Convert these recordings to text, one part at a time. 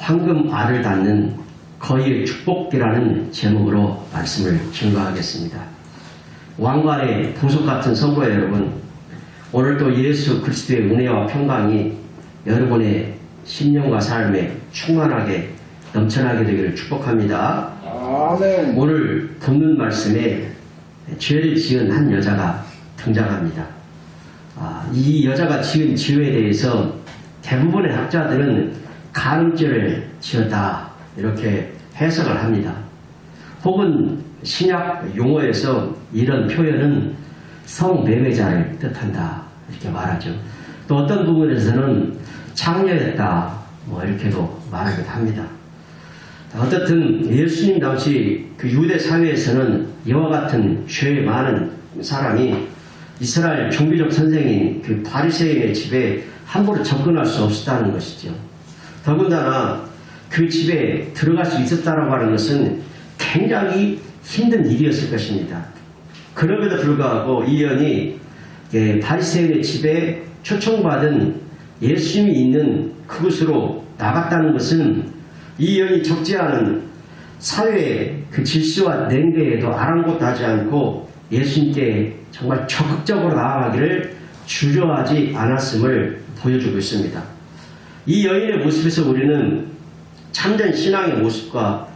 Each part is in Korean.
황금 알을 닫는 거의의 축복이라는 제목으로 말씀을 증거하겠습니다. 왕관의 보석 같은 성도 여러분, 오늘도 예수 그리스도의 은혜와 평강이 여러분의 심령과 삶에 충만하게 넘쳐나게 되기를 축복합니다. 아멘. 오늘 본문 말씀에 죄를 지은 한 여자가 등장합니다. 이 여자가 지은 죄에 대해서 대부분의 학자들은 간음죄를 지었다 이렇게 해석을 합니다. 혹은 신약 용어에서 이런 표현은 성매매자를 뜻한다 이렇게 말하죠. 또 어떤 부분에서는 창녀였다 이렇게도 말하기도 합니다. 어떻든 예수님 당시 그 유대 사회에서는 이와 같은 죄 많은 사람이 이스라엘 종교적 선생인 그 바리새인의 집에 함부로 접근할 수 없었다는 것이죠. 더군다나 그 집에 들어갈 수 있었다라고 하는 것은 굉장히 힘든 일이었을 것입니다. 그럼에도 불구하고 이 여인이 바리새인의 집에 초청받은 예수님이 있는 그곳으로 나갔다는 것은 이 여인이 적지 않은 사회의 그 질서와 냉대에도 아랑곳하지 않고 예수님께 정말 적극적으로 나아가기를 주저하지 않았음을 보여주고 있습니다. 이 여인의 모습에서 우리는 참된 신앙의 모습과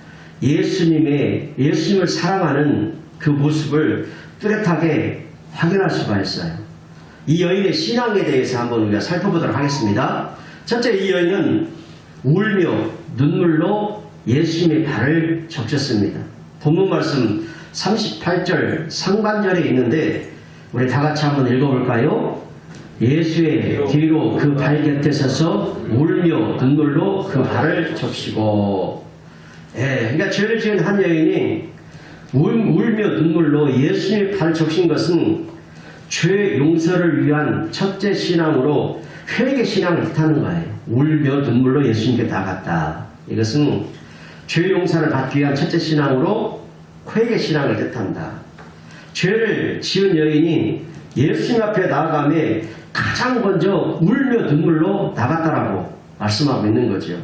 예수님을 사랑하는 그 모습을 뚜렷하게 확인할 수가 있어요. 이 여인의 신앙에 대해서 한번 우리가 살펴보도록 하겠습니다. 첫째, 이 여인은 울며 눈물로 예수님의 발을 적셨습니다. 본문 말씀 38절 상반절에 있는데 우리 다 같이 한번 읽어볼까요? 예수의 뒤로 그 발 곁에 서서 울며 눈물로 그 발을 적시고. 그러니까 죄를 지은 한 여인이 울며 눈물로 예수님의 발을 적신 것은 죄 용서를 위한 첫째 신앙으로 회개 신앙을 뜻하는 거예요. 울며 눈물로 예수님께 나갔다. 이것은 죄 용서를 받기 위한 첫째 신앙으로 회개 신앙을 뜻한다. 죄를 지은 여인이 예수님 앞에 나아가며 가장 먼저 울며 눈물로 나갔다라고 말씀하고 있는 거죠.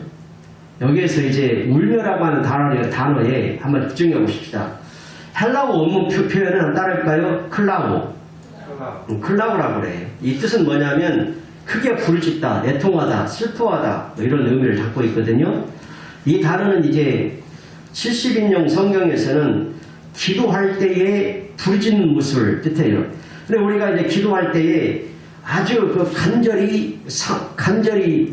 여기에서 이제 울며라고 하는 단어에 한번 집중해 보십시다. 헬라어 원문 표현은 따를까요? 클라우라고 그래요. 이 뜻은 뭐냐면 크게 부르짖다, 애통하다, 슬퍼하다 이런 의미를 갖고 있거든요. 이 단어는 이제 70인용 성경에서는 기도할 때에 부르짖는 모습을 뜻해요. 근데 우리가 이제 기도할 때에 아주 그 간절히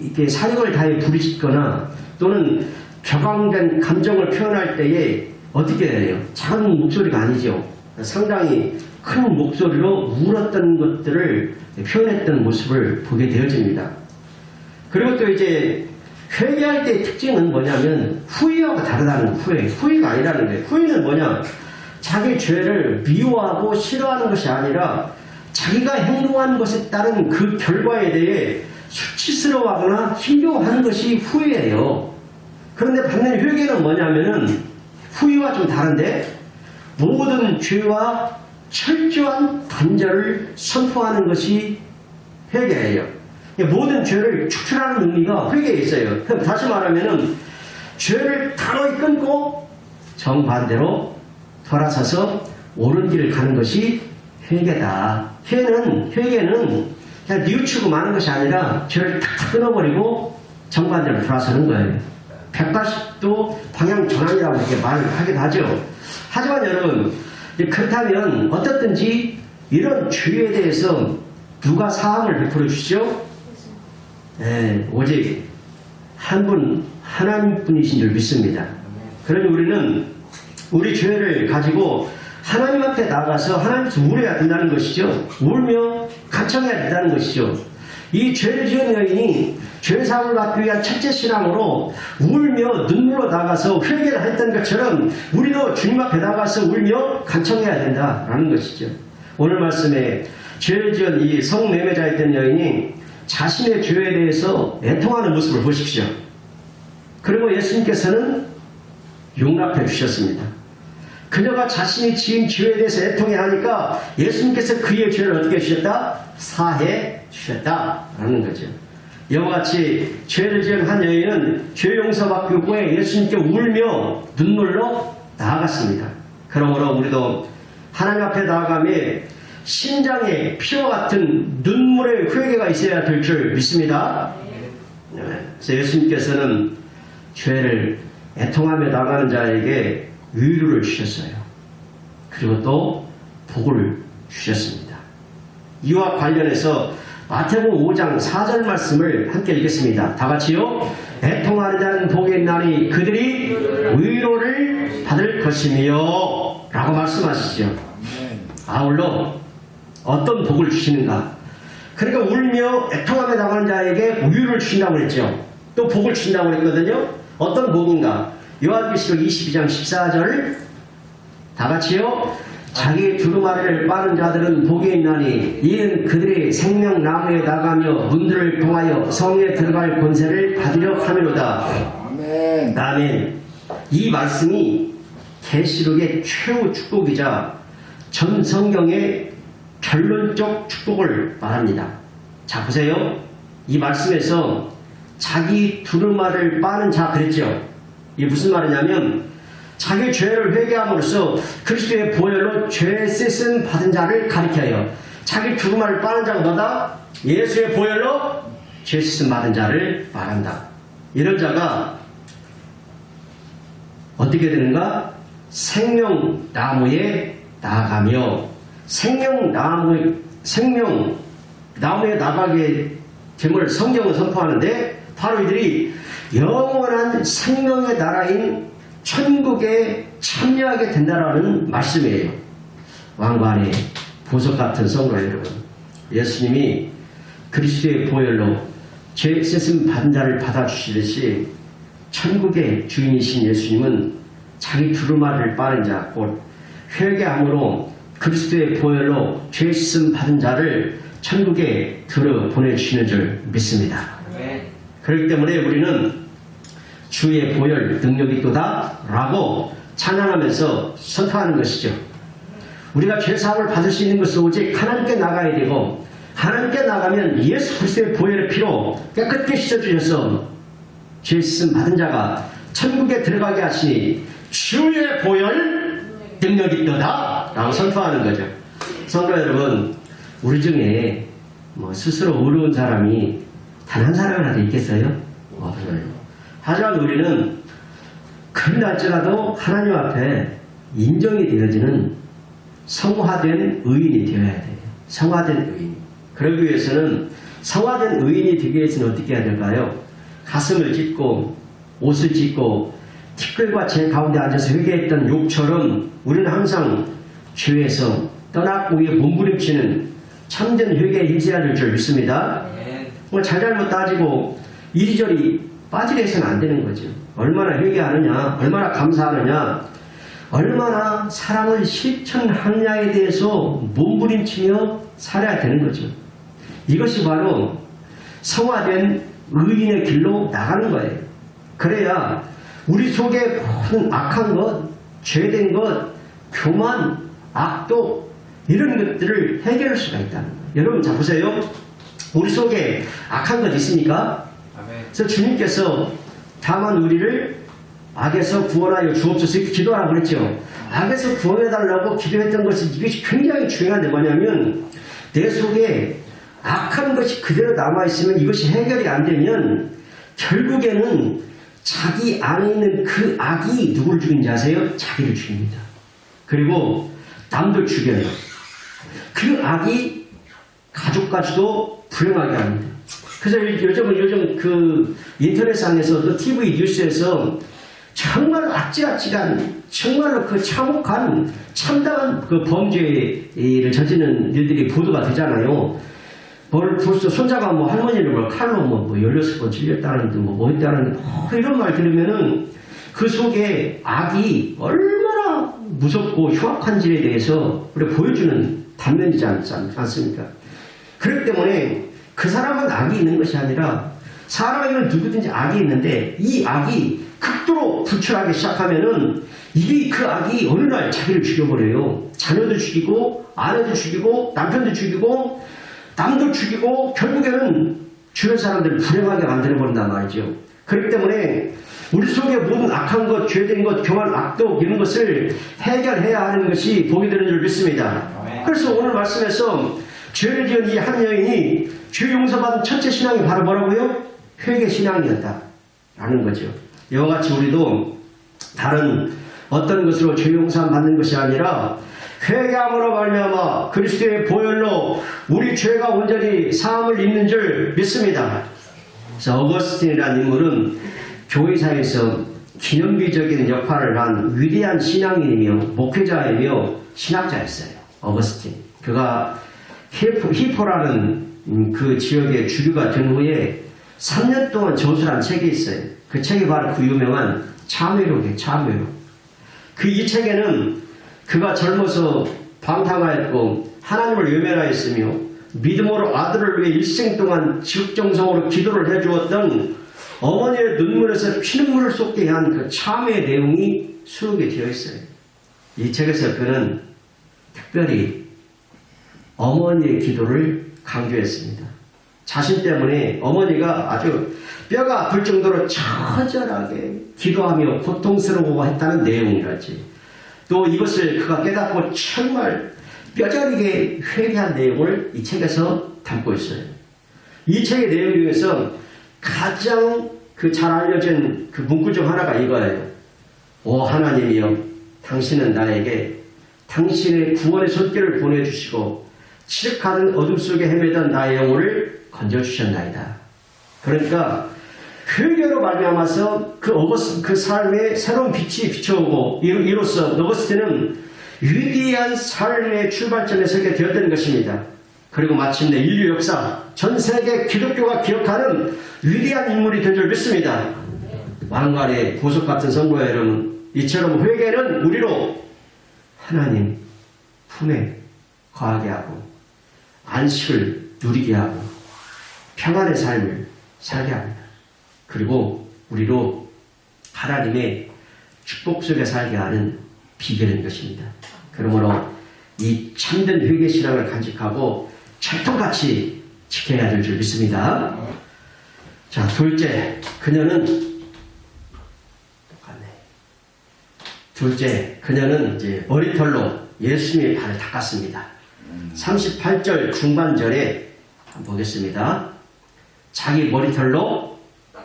이렇게 사역을 다해 부르짖거나 또는 격앙된 감정을 표현할 때에 어떻게 해요? 작은 목소리가 아니죠. 상당히 큰 목소리로 울었던 것들을 표현했던 모습을 보게 되어집니다. 그리고 또 이제 회개할 때의 특징은 뭐냐면 후회하고 다르다는 거예요. 후회가 아니라는 거예요. 후회는 뭐냐? 자기 죄를 미워하고 싫어하는 것이 아니라 자기가 행동한 것에 따른 그 결과에 대해 수치스러워하거나 힘겨워하는 것이 후회예요. 그런데 반면에 회개는 뭐냐면은 후회와 좀 다른데 모든 죄와 철저한 단절을 선포하는 것이 회개예요. 모든 죄를 축출하는 의미가 회개에 있어요. 그럼 다시 말하면은 죄를 단호히 끊고 정반대로 돌아서서 옳은 길을 가는 것이 회개다. 회개는 그냥 뉘우치고 마는 것이 아니라 죄를 탁 끊어버리고 정반대로 돌아서는 거예요. 180도 방향 전환이라고 이렇게 말하기도 하죠. 하지만 여러분, 그렇다면 어떻든지 이런 죄에 대해서 누가 사함을 베풀어 주시죠? 오직 한 분, 하나님뿐이신 줄 믿습니다. 그러니 우리는 우리 죄를 가지고 하나님 앞에 나가서 하나님께서 울어야 된다는 것이죠. 울며 간청해야 된다는 것이죠. 이 죄를 지은 여인이 죄사함을 받기 위한 첫째 신앙으로 울며 눈물로 나가서 회개를 했던 것처럼 우리도 주님 앞에 나가서 울며 간청해야 된다라는 것이죠. 오늘 말씀에 죄를 지은 이 성매매자였던 여인이 자신의 죄에 대해서 애통하는 모습을 보십시오. 그리고 예수님께서는 용납해 주셨습니다. 그녀가 자신이 지은 죄에 대해서 애통해 하니까 예수님께서 그의 죄를 어떻게 주셨다? 사해 주셨다라는 거죠. 이와 같이 죄를 지은 한 여인은 죄 용서받기 후에 예수님께 울며 눈물로 나아갔습니다. 그러므로 우리도 하나님 앞에 나아가며 심장에 피와 같은 눈물의 회개가 있어야 될 줄 믿습니다. 그래서 예수님께서는 죄를 애통하며 나가는 자에게 위로를 주셨어요. 그리고 또 복을 주셨습니다. 이와 관련해서 마태복음 5장 4절 말씀을 함께 읽겠습니다. 다 같이요. 애통하는 자는 복이 있나니 그들이 위로를 받을 것이며 라고 말씀하시죠. 아울러 어떤 복을 주시는가? 그러니까 울며 애통하며 나가는 자에게 위로를 주신다고 그랬죠. 또 복을 주신다고 그랬거든요. 어떤 복인가? 요한계시록 22장 14절 다 같이요. 자기 두루마리를 빠는 자들은 복이 있나니 이는 그들이 생명나무에 나가며 문들을 통하여 성에 들어갈 권세를 받으려 함이로다. 아멘. 아멘. 이 말씀이 계시록의 최후 축복이자 전 성경의 결론적 축복을 말합니다. 자 보세요. 이 말씀에서 자기 두루마리를 빠는 자 그랬죠. 이게 무슨 말이냐면 자기 죄를 회개함으로써 그리스도의 보혈로 죄 씻음 받은 자를 가리켜요. 자기 두루마리를 빠는 자가 뭐다? 예수의 보혈로 죄 씻음 받은 자를 말한다. 이런 자가 어떻게 되는가? 생명나무에 나아가며 생명나무에 나가게 됨을 성경은 선포하는데 바로 이들이 영원한 생명의 나라인 천국에 참여하게 된다라는 말씀이에요. 왕관의 보석 같은 성도 여러분, 예수님이 그리스도의 보혈로 죄 씻음 받은 자를 받아주시듯이 천국의 주인이신 예수님은 자기 두루마리를 빠른 자, 곧 회개함으로 그리스도의 보혈로 죄 씻음 받은 자를 천국에 들어 보내주시는 줄 믿습니다. 그렇기 때문에 우리는 주의 보혈 능력이 있도다 라고 찬양하면서 선포하는 것이죠. 우리가 죄사함을 받을 수 있는 것은 오직 하나님께 나가야 되고, 하나님께 나가면 예수 그리스도의 보혈의 피로 깨끗게 씻어주셔서 죄 씻음 받은 자가 천국에 들어가게 하시니 주의 보혈 능력이 있도다 라고 선포하는 거죠. 성도 여러분, 우리 중에 스스로 어려운 사람이 단 한 사람이라도 있겠어요? 없어요. 하지만 우리는 큰날짜라도 하나님 앞에 인정이 되어지는 성화된 의인이 되어야 돼요. 성화된 의인. 그러기 위해서는 성화된 의인이 되기 위해서는 어떻게 해야 될까요? 가슴을 찢고 옷을 찢고 티끌과 제 가운데 앉아서 회개했던 욕처럼 우리는 항상 죄에서 떠났고 위에 몸부림치는 참된 회개에 일제해야 될 줄 믿습니다. 잘잘못 따지고 이리저리 빠지게 해서는 안 되는 거죠. 얼마나 회개하느냐, 얼마나 감사하느냐, 얼마나 사랑을 실천하느냐에 대해서 몸부림치며 살아야 되는 거죠. 이것이 바로 성화된 의인의 길로 나가는 거예요. 그래야 우리 속에 모든 악한 것, 죄된 것, 교만, 악독 이런 것들을 해결할 수가 있다는 거예요. 여러분 자 보세요. 우리 속에 악한 것 있습니까? 그래서 주님께서 다만 우리를 악에서 구원하여 주옵소서 이렇게 기도하라고 그랬죠. 악에서 구원해달라고 기도했던 것은 이것이 굉장히 중요한데 뭐냐면 내 속에 악한 것이 그대로 남아있으면 이것이 해결이 안 되면 결국에는 자기 안에 있는 그 악이 누구를 죽이는지 아세요? 자기를 죽입니다. 그리고 남들 죽여요. 그 악이 가족까지도 불행하게 합니다. 그래서 요즘 그 인터넷상에서 또 TV 뉴스에서 정말 아찔아찔한 정말로 그 참혹한 참담한 그 범죄를 저지르는 일들이 보도가 되잖아요. 벌써 손자가 할머니를 칼로 16번 찔렸다는데 뭐 했다는데 이런 말 들으면은 그 속에 악이 얼마나 무섭고 흉악한지에 대해서 우리가 보여주는 단면이지 않습니까? 그렇기 때문에 그 사람은 악이 있는 것이 아니라 사람에게는 누구든지 악이 있는데 이 악이 극도로 불출하기 시작하면은 이게 그 악이 어느 날 자기를 죽여버려요. 자녀도 죽이고 아내도 죽이고 남편도 죽이고 남도 죽이고 결국에는 주변 사람들을 불행하게 만들어버린단 말이죠. 그렇기 때문에 우리 속에 모든 악한 것, 죄된 것, 교만, 악독 이런 것을 해결해야 하는 것이 복이 되는 줄 믿습니다. 그래서 오늘 말씀에서 죄를 지은 이 한 여인이 죄 용서받은 첫째 신앙이 바로 뭐라고요? 회개 신앙이었다 라는 거죠. 이와 같이 우리도 다른 어떤 것으로 죄 용서 받는 것이 아니라 회개함으로 말미암아 그리스도의 보혈로 우리 죄가 온전히 사함을 입는 줄 믿습니다. 그래서 어거스틴이라는 인물은 교회사에서 기념비적인 역할을 한 위대한 신앙인이며 목회자이며 신학자였어요. 어거스틴. 그가 히포라는 그 지역의 주류가 된 후에 3년 동안 저술한 책이 있어요. 그 책이 바로 그 유명한 참회록이에요. 참회록. 그 이 책에는 그가 젊어서 방탕하였고 하나님을 외면하였으며 믿음으로 아들을 위해 일생 동안 지극정성으로 기도를 해주었던 어머니의 눈물에서 피눈물을 쏟게 한 그 참회의 내용이 수록이 되어 있어요. 이 책에서 그는 특별히 어머니의 기도를 강조했습니다. 자신 때문에 어머니가 아주 뼈가 아플 정도로 처절하게 기도하며 고통스러워했다는 내용이라지. 또 이것을 그가 깨닫고 정말 뼈저리게 회개한 내용을 이 책에서 담고 있어요. 이 책의 내용 중에서 가장 잘 알려진 그 문구 중 하나가 이거예요. 오 하나님이여, 당신은 나에게 당신의 구원의 손길을 보내주시고 칠흑하는 어둠 속에 헤매던 나의 영혼을 건져주셨나이다. 그러니까 회개로 말미암아서 그 삶에 새로운 빛이 비춰오고 이로써 어거스틴은 위대한 삶의 출발점에 서게 되었던 것입니다. 그리고 마침내 인류 역사 전 세계 기독교가 기억하는 위대한 인물이 된 줄 믿습니다. 왕관의 보석 같은 성도 여러분, 이처럼 회개는 우리로 하나님 품에 거하게 하고 안식을 누리게 하고 평안의 삶을 살게 합니다. 그리고 우리로 하나님의 축복 속에 살게 하는 비결인 것입니다. 그러므로 이 참된 회개 신앙을 간직하고 철통같이 지켜야 될 줄 믿습니다. 자, 둘째, 그녀는 이제 머리털로 예수님의 발을 닦았습니다. 38절 중반절에 한번 보겠습니다. 자기 머리털로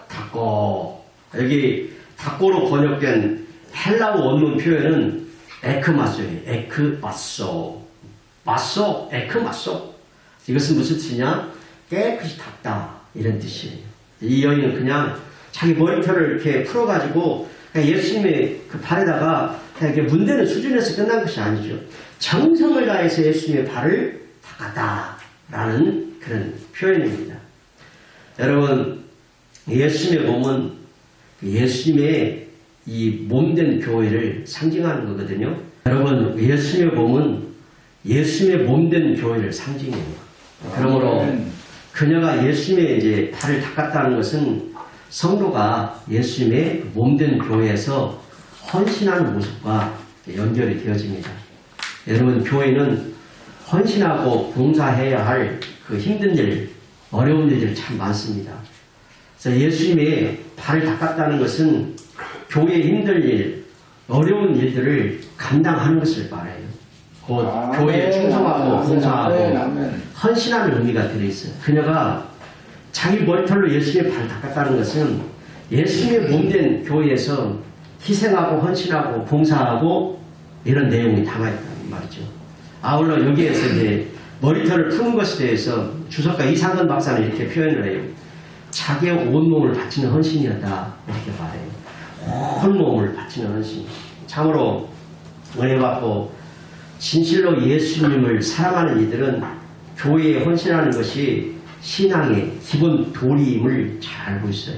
닦고, 여기 닦고로 번역된 헬라어 원문 표현은 에크마소예요. 에크마소. 마소, 에크마소. 이것은 무슨 뜻이냐? 깨끗이 닦다. 이런 뜻이에요. 이 여인은 그냥 자기 머리털을 이렇게 풀어가지고 그냥 예수님의 그 발에다가 그냥 이렇게 문대는 수준에서 끝난 것이 아니죠. 정성을 다해서 예수님의 발을 닦았다라는 그런 표현입니다. 여러분, 예수님의 몸은 예수님의 이 몸된 교회를 상징하는 거거든요. 여러분, 예수님의 몸은 예수님의 몸된 교회를 상징해요. 그러므로 그녀가 예수님의 이제 발을 닦았다는 것은 성도가 예수님의 몸된 교회에서 헌신하는 모습과 연결이 되어집니다. 여러분, 교회는 헌신하고 봉사해야 할 그 힘든 일, 어려운 일들이 참 많습니다. 그래서 예수님의 발을 닦았다는 것은 교회의 힘든 일, 어려운 일들을 감당하는 것을 말해요. 곧 교회에 충성하고 봉사하고 헌신하는 의미가 들어있어요. 그녀가 자기 머리털로 예수님의 발을 닦았다는 것은 예수님의 몸된 교회에서 희생하고 헌신하고 봉사하고 이런 내용이 담아있다는 말이죠. 아울러 여기에서 이제 머리털을 푸는 것에 대해서 주석가 이상근 박사는 이렇게 표현을 해요. 자기의 온몸을 바치는 헌신이었다. 이렇게 말해요. 온몸을 바치는 헌신. 참으로 은혜 받고 진실로 예수님을 사랑하는 이들은 교회에 헌신하는 것이 신앙의 기본 도리임을 잘 알고 있어요.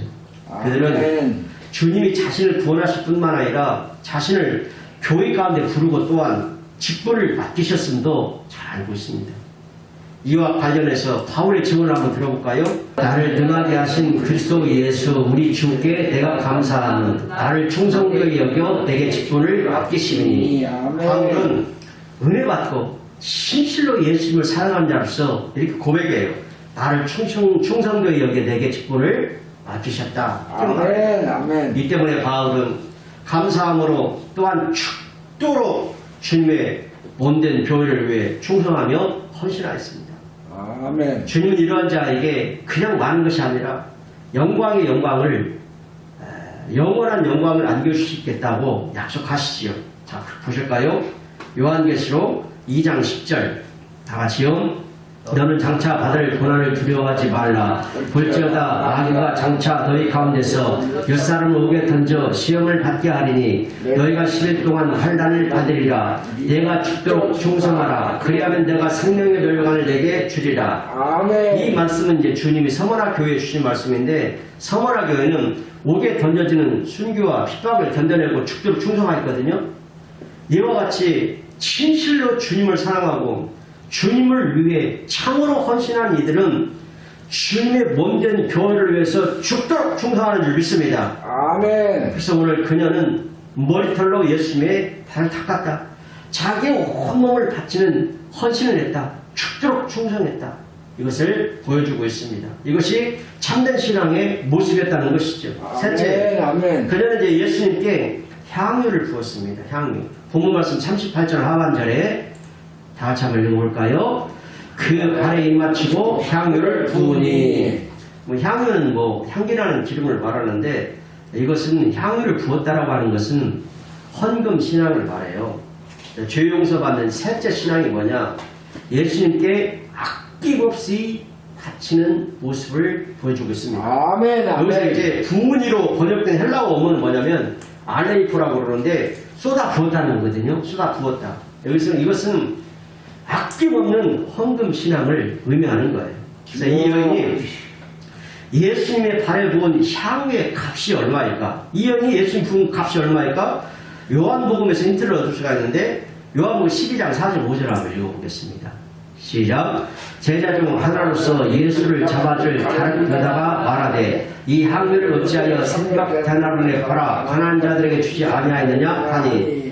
그들은 주님이 자신을 구원하실 뿐만 아니라 자신을 교회 가운데 부르고 또한 직분을 맡기셨음도 잘 알고 있습니다. 이와 관련해서 바울의 증언을 한번 들어볼까요? 나를 능하게 하신 그리스도 예수 우리 주께 내가 감사하는 나를 충성되게 여겨 내게 직분을 맡기시니. 바울은 은혜 받고 진실로 예수님을 사랑하는 자로서 이렇게 고백해요. 나를 충성되게 여겨 내게 직분을 맡기셨다. 아멘, 아멘. 이 때문에 바울은 감사함으로 또한 축도로 주님의 몸된 교회를 위해 충성하며 헌신하였습니다. 아멘. 주님은 이러한 자에게 그냥 많은 것이 아니라 영광의 영광을 영원한 영광을 안겨주시겠다고 약속하시지요. 자, 보실까요? 요한계시록 2장 10절 다 같이요. 너는 장차 받을 고난을 두려워하지 말라. 볼지어다 마귀가 장차 너희 가운데서 엿사람을 오게 던져 시험을 받게 하리니 너희가 10일 동안 환난을 받으리라. 내가 죽도록 충성하라. 그리하면 내가 생명의 멸관을 내게 주리라. 아멘. 이 말씀은 이제 주님이 서머나 교회에 주신 말씀인데, 서머나 교회는 옥에 던져지는 순교와 핍박을 견뎌내고 죽도록 충성하였거든요. 이와 같이 진실로 주님을 사랑하고 주님을 위해 참으로 헌신한 이들은 주님의 몸된 교회를 위해서 죽도록 충성하는 줄 믿습니다. 아멘. 그래서 오늘 그녀는 머리털로 예수님의 발을 닦았다. 자기의 온몸을 바치는 헌신을 했다. 죽도록 충성했다. 이것을 보여주고 있습니다. 이것이 참된 신앙의 모습이었다는 것이죠. 셋째, 아멘. 그녀는 이제 예수님께 향유를 부었습니다. 향유. 본문 말씀 38절 하반절에 다 같이 한번 읽어볼까요? 그 발에 입맞추고 향유를 부으니. 향유는 향기나는 기름을 말하는데, 이것은 향유를 부었다라고 하는 것은 헌금 신앙을 말해요. 죄 용서받는 셋째 신앙이 뭐냐? 예수님께 아낌없이 바치는 모습을 보여주고 있습니다. 아멘. 여기서 아멘. 이제 부문이로 번역된 헬라어 어문은 뭐냐면 알레이프라고 그러는데 쏟아 부었다는 거거든요. 쏟아 부었다. 여기서는 이것은 아낌없는 헌금 신앙을 의미하는 거예요. 그래서 이 여인이 예수님의 발에 부은 향유의 값이 얼마일까? 이 여인이 예수님 부은 값이 얼마일까? 요한복음에서 힌트를 얻을 수가 있는데, 요한복음 12장 45절 한번 읽어보겠습니다. 시작. 제자 중 하나로서 예수를 잡아줄 다른 여자가 말하되 이 향유를 어찌하여 300데나리온에 팔아 가난한 자들에게 주지 아니하였느냐 하니,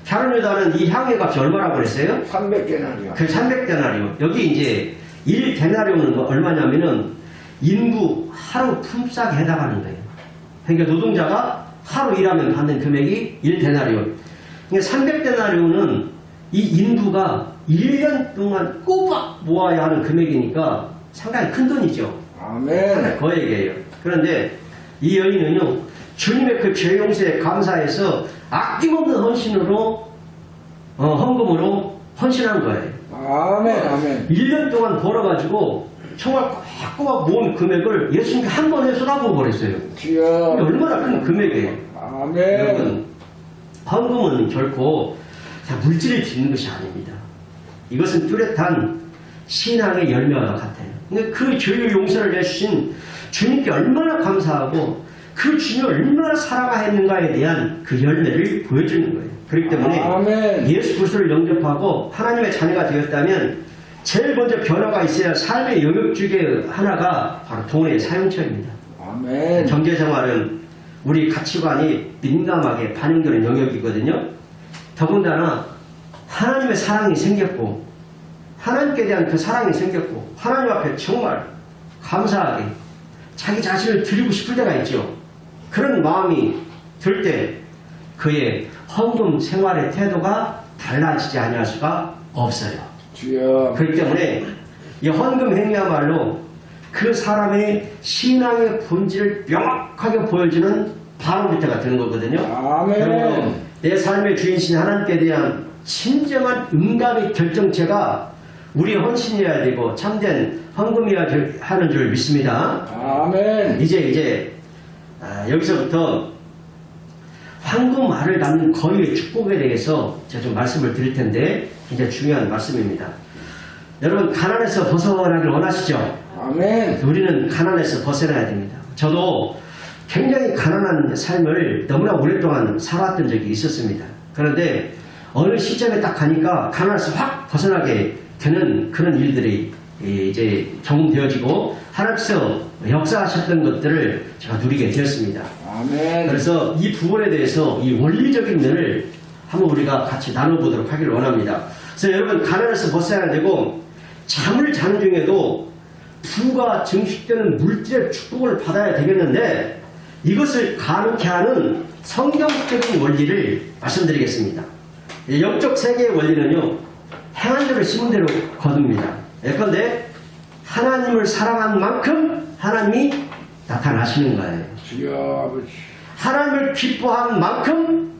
다른 여자는 이 향유의 값이 얼마라고 그랬어요? 300데나리온. 그 300데나리온. 여기 이제 1데나리온은 얼마냐면은 인구 하루 품삯에 해당하는 거예요. 그러니까 노동자가 하루 일하면 받는 금액이 1데나리온. 그러니까 300데나리온은 이 인구가 1년 동안 꼬박 모아야 하는 금액이니까 상당히 큰 돈이죠. 아멘. 거액이에요. 그런데 이 여인은요, 주님의 그 죄 용서에 감사해서 아낌없는 헌신으로, 헌금으로 헌신한 거예요. 아멘. 아멘. 1년 동안 벌어가지고 정말 꼬박꼬박 모은 금액을 예수님께 한 번에 쏟아부어 버렸어요. 주여. 얼마나 큰 금액이에요. 아멘. 여러분, 헌금은 결코 물질을 드리는 것이 아닙니다. 이것은 뚜렷한 신앙의 열매와 같아요. 그러니까 그 죄의 용서를 해주신 주님께 얼마나 감사하고 그 주님을 얼마나 사랑하였는가에 대한 그 열매를 보여주는 거예요. 그렇기 때문에 아멘. 예수 그리스도를 영접하고 하나님의 자녀가 되었다면 제일 먼저 변화가 있어야 삶의 영역 중에 하나가 바로 돈의 사용처입니다. 아멘. 경제생활은 우리 가치관이 민감하게 반영되는 영역이거든요. 더군다나 하나님의 사랑이 생겼고 하나님께 대한 그 사랑이 생겼고 하나님 앞에 정말 감사하게 자기 자신을 드리고 싶을 때가 있죠. 그런 마음이 들 때 그의 헌금 생활의 태도가 달라지지 아니할 수가 없어요. 주여. 그렇기 때문에 이 헌금 행위야말로 그 사람의 신앙의 본질을 명확하게 보여주는 바로미터가 되는 거거든요. 아멘. 그리고 내 삶의 주인신 하나님께 대한 진정한 응답의 결정체가 우리의 헌신이어야 되고 참된 헌금이어야 하는 줄 믿습니다. 아멘. 이제 여기서부터 황금알을 낳는 거위의 축복에 대해서 제가 좀 말씀을 드릴 텐데 굉장히 중요한 말씀입니다. 여러분, 가난에서 벗어나길 원하시죠? 아멘. 우리는 가난에서 벗어나야 됩니다. 저도 굉장히 가난한 삶을 너무나 오랫동안 살았던 적이 있었습니다. 그런데 어느 시점에 딱 가니까 가난에서 확 벗어나게 되는 그런 일들이 이제 경험되어지고 하나님께서 역사하셨던 것들을 제가 누리게 되었습니다. 아멘. 그래서 이 부분에 대해서 이 원리적인 면을 한번 우리가 같이 나눠보도록 하기를 원합니다. 그래서 여러분, 가난에서 벗어나야 되고 잠을 자는 중에도 부가 증식되는 물질의 축복을 받아야 되겠는데 이것을 가능케 하는 성경적인 원리를 말씀드리겠습니다. 영적 세계의 원리는요, 행한 대로 심은 대로 거둡니다. 예컨대 하나님을 사랑한 만큼 하나님이 나타나시는 거예요. 주여 아버지. 하나님을 기뻐한 만큼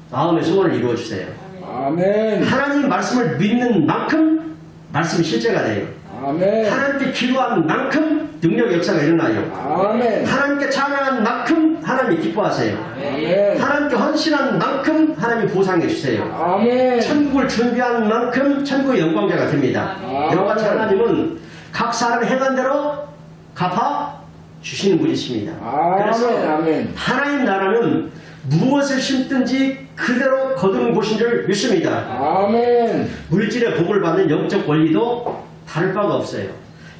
마음의 소원을 이루어주세요. 아멘. 하나님 말씀을 믿는 만큼 말씀이 실제가 돼요. 아멘. 하나님께 기도한 만큼 능력 역사가 일어나요. 아멘. 하나님께 찬양한 만큼 하나님이 기뻐하세요. 아멘. 하나님께 헌신한 만큼 하나님이 보상해 주세요. 아멘. 천국을 준비한 만큼 천국의 영광자가 됩니다. 아멘. 여호와 하나님은 각 사람 행한 대로 갚아 주시는 분이십니다. 그래서 아멘. 하나님 나라는 무엇을 심든지 그대로 거두는 곳인 줄 믿습니다. 아멘. 물질의 복을 받는 영적 원리도 다를 바가 없어요.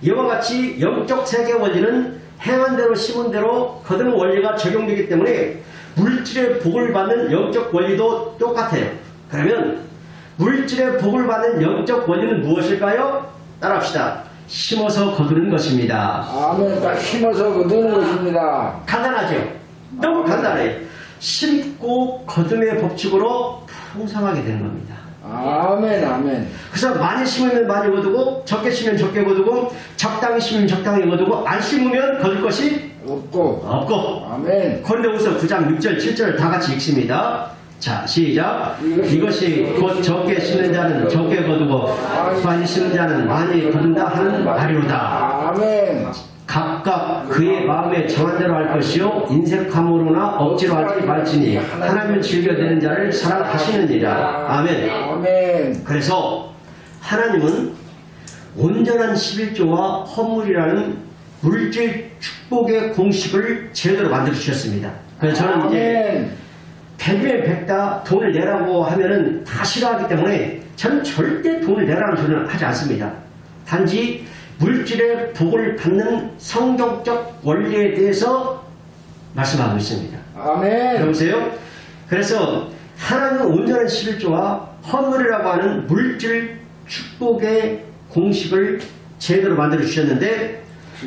이와 같이 영적 세계 원리는 행한 대로 심은 대로 거두는 원리가 적용되기 때문에 물질의 복을 받는 영적 원리도 똑같아요. 그러면 물질의 복을 받는 영적 원리는 무엇일까요? 따라합시다. 심어서 거두는 것입니다. 아멘. 딱 심어서 거두는 것입니다. 간단하죠? 너무 간단해요. 심고 거둠의 법칙으로 풍성하게 되는 겁니다. 아멘. 아멘. 그래서 많이 심으면 많이 거두고 적게 심으면 적게 거두고 적당히 심으면 적당히 거두고 안 심으면 거둘 것이 없고. 없고. 아멘. 고린도후서 9장 6절 7절 다 같이 읽습니다. 자, 시작. 이것이 곧 적게 심는 자는 적게 거두고 많이 심는 자는 많이 거둔다 하는 말이로다. 아멘. 각각 그의 마음에 정한 대로 할 것이요 인색함으로나 억지로 하지 말지니 하나님을 즐겨되는 자를 사랑하시느니라. 아멘. 아멘. 그래서 하나님은 온전한 11조와 헌물이라는 물질 축복의 공식을 제대로 만들어 주셨습니다. 그래서 저는 이제 아멘. 100에 100다 돈을 내라고 하면은 다 싫어하기 때문에 저는 절대 돈을 내라는 소리는 하지 않습니다. 단지 물질의 복을 받는 성경적 원리에 대해서 말씀하고 있습니다. 아멘. 여보세요? 그래서 하나님은 온전한 11조와 헌물이라고 하는 물질 축복의 공식을 제대로 만들어 주셨는데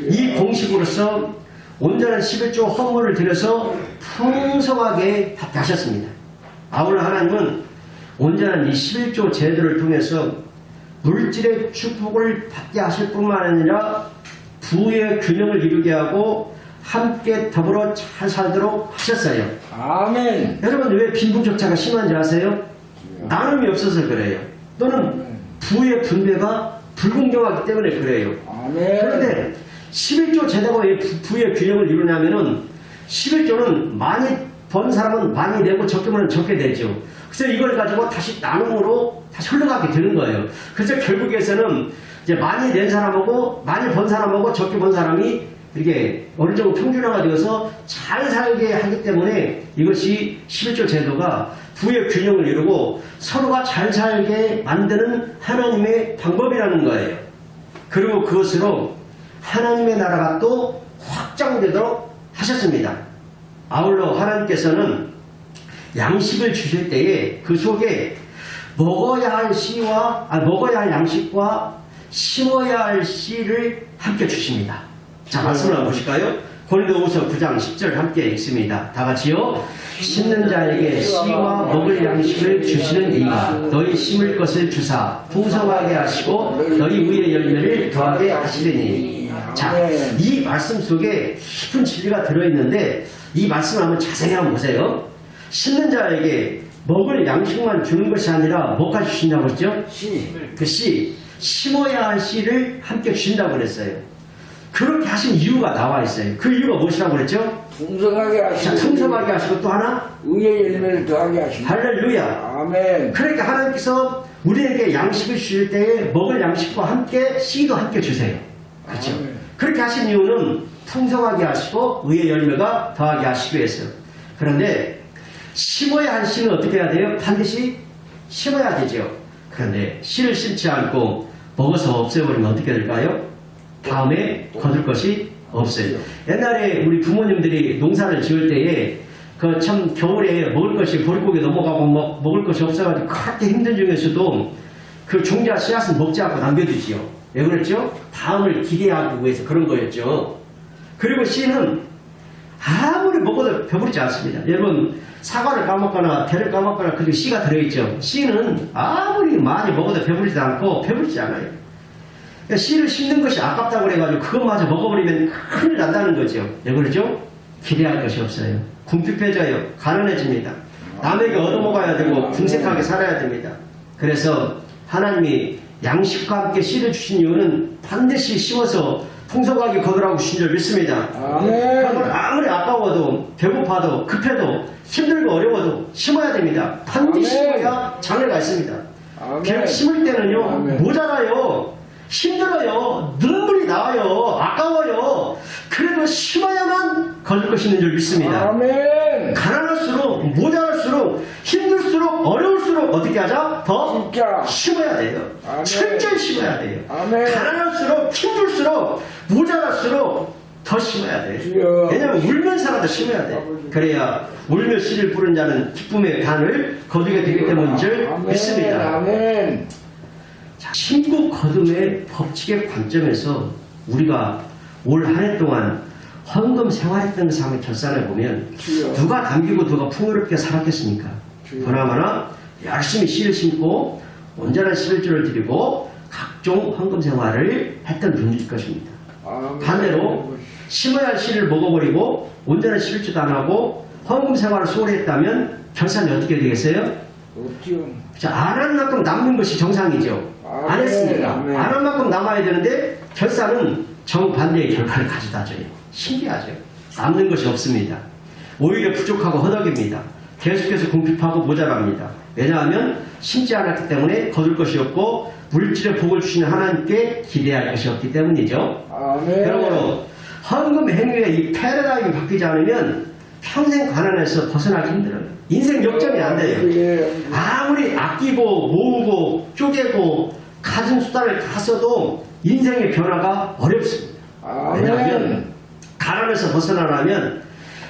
이 공식으로서 온전한 11조 헌물을 들여서 풍성하게 받게 하셨습니다. 아울러 하나님은 온전한 이 11조 제도를 통해서 물질의 축복을 받게 하실 뿐만 아니라 부의 균형을 이루게 하고 함께 더불어 잘 살도록 하셨어요. 아멘. 여러분 왜 빈부격차가 심한지 아세요? 나눔이 없어서 그래요. 또는 부의 분배가 불공정하기 때문에 그래요. 아멘. 그런데 11조 제도가 왜 부의 균형을 이루냐면은 11조는 많이 번 사람은 많이 내고 적게 번은 적게 되죠. 그래서 이걸 가지고 다시 나눔으로 다시 흘러가게 되는 거예요. 그래서 결국에서는 이제 많이 낸 사람하고 많이 번 사람하고 적게 번 사람이 이렇게 어느 정도 평준화가 되어서 잘 살게 하기 때문에 이것이 11조 제도가 부의 균형을 이루고 서로가 잘 살게 만드는 하나님의 방법이라는 거예요. 그리고 그것으로 하나님의 나라가 또 확장되도록 하셨습니다. 아울러 하나님께서는 양식을 주실 때에 그 속에 먹어야 할 양식과 심어야 할 씨를 함께 주십니다. 자, 말씀을 한번 보실까요? 고린도후서 9장 10절 함께 읽습니다. 다 같이요. 심는 자에게 씨와 먹을 양식을 주시는 이가 너희 심을 것을 주사 풍성하게 하시고 너희 위의 열매를 더하게 하시리니. 자, 이 말씀 속에 깊은 진리가 들어있는데 이 말씀을 한번 자세히 한번 보세요. 심는 자에게 먹을 양식만 주는 것이 아니라 뭐까지 주신다고 했죠? 씨. 그 씨, 심어야 할 씨를 함께 주신다고 그랬어요. 그렇게 하신 이유가 나와 있어요. 그 이유가 무엇이라고 그랬죠? 풍성하게 하시고 자, 풍성하게 하시고 또 하나 의의 열매를 더하게 하시고. 할렐루야. 아멘. 그러니까 하나님께서 우리에게 양식을 주실 때에 먹을 양식과 함께 씨도 함께 주세요. 그렇죠? 아멘. 그렇게 하신 이유는 풍성하게 하시고 의의 열매가 더하게 하시기 위해서. 그런데 심어야 할 씨는 어떻게 해야 돼요? 반드시 심어야 되죠. 그런데 씨를 심지 않고 먹어서 없애버리면 어떻게 될까요? 다음에 거둘 것이 없어요. 옛날에 우리 부모님들이 농사를 지을 때에 그 참 겨울에 먹을 것이 보릿고개 넘어가고 먹을 것이 없어가지고 그렇게 힘든 중에서도 그 종자 씨앗은 먹지 않고 남겨두지요. 왜 그랬죠? 다음을 기대하기 위해서 그런 거였죠. 그리고 씨는 아무리 먹어도 배부르지 않습니다. 여러분 사과를 까먹거나 배를 까먹거나 그리고 씨가 들어있죠. 씨는 아무리 많이 먹어도 배부르지 않고 배부르지 않아요. 그러니까 씨를 씹는 것이 아깝다고 그래가지고 그것마저 먹어버리면 큰일 난다는 거죠. 왜 그러죠? 기대할 것이 없어요. 궁핍해져요. 가난해집니다. 남에게 얻어먹어야 되고 궁색하게 살아야 됩니다. 그래서 하나님이 양식과 함께 씨를 주신 이유는 반드시 씹어서 풍성하게 거두라고 주신 줄 믿습니다. 그러면 아무리 아까워도 배고파도 급해도 힘들고 어려워도 심어야 됩니다. 반드시 심어야 장래가 있습니다. 그냥 심을 때는요 모자라요. 힘들어요. 눈물이 나와요. 아까워요. 그래도 심어야만 거둘 것이 있는 줄 믿습니다. 아멘. 가난할수록 모자랄수록 힘들수록 어려울수록 어떻게 하자? 더 진짜. 심어야 돼요. 아멘. 철저히 심어야 돼요. 아멘. 가난할수록 힘들수록 모자랄수록 더 심어야 돼요. 주여. 왜냐하면 울면서라도 심어야 돼요. 그래야 울며 씨를 뿌린 자는 기쁨의 단을 거두게 되기 때문인 줄 믿습니다. 아멘. 자, 심고 거둠의 법칙의 관점에서 우리가 올 한 해 동안 헌금 생활했던 그 삶을 결산해 보면 주여. 누가 남기고 누가 풍요롭게 살았겠습니까? 주여. 보나마나 열심히 씨를 심고 온전한 11조를 드리고 각종 헌금 생활을 했던 분일 것입니다. 아멘. 반대로 심어야 할 씨를 먹어버리고 온전한 11조도 안 하고 헌금 생활을 소홀히 했다면 결산이 어떻게 되겠어요? 없지요. 자, 안 한 만큼 남는 것이 정상이죠. 안 했으니까. 아멘. 안 한 만큼 남아야 되는데 결산은 정반대의 결과를 가져다 줘요. 신기하죠. 남는 것이 없습니다. 오히려 부족하고 허덕입니다. 계속해서 궁핍하고 모자랍니다. 왜냐하면 심지 않았기 때문에 거둘 것이 없고 물질의 복을 주시는 하나님께 기대할 것이 없기 때문이죠. 아멘. 그러므로 헌금 행위의 이 패러다임이 바뀌지 않으면 평생 가난해서 벗어나기 힘들어요. 인생 역전이 안 돼요. 예. 아무리 아끼고 모으고 쪼개고 가진 수단을 다 써도 인생의 변화가 어렵습니다. 왜냐하면 아멘. 가난에서 벗어나려면